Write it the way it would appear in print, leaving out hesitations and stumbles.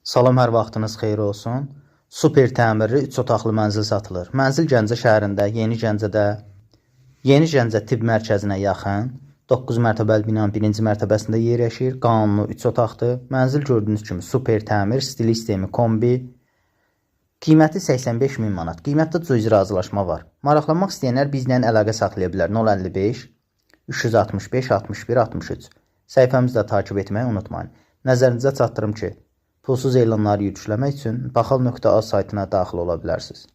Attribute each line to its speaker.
Speaker 1: Salam, hər vaxtınız xeyir olsun. Super təmirli 3 otaqlı mənzil satılır. Mənzil Gəncə şəhərində, Yeni Gəncə tibb mərkəzinə yaxın 9 mərtəbəli binanın 1-ci mərtəbəsində yerləşir. Qanunlu 3 otaqdır. Mənzil gördüyünüz kimi super təmir, stil sistemi, kombi. Qiyməti 85.000 manat. Qiymətdə cüzi razılaşma var. Maraqlanmaq istəyənlər bizlə əlaqə saxlaya bilər. 055 365 61 63. Səhifəmizi də takib etməyi unutmayın. Nəzərinizə çatdırım ki, pulsuz elanları yükləmək üçün baxal.az saytına daxil ola bilərsiniz.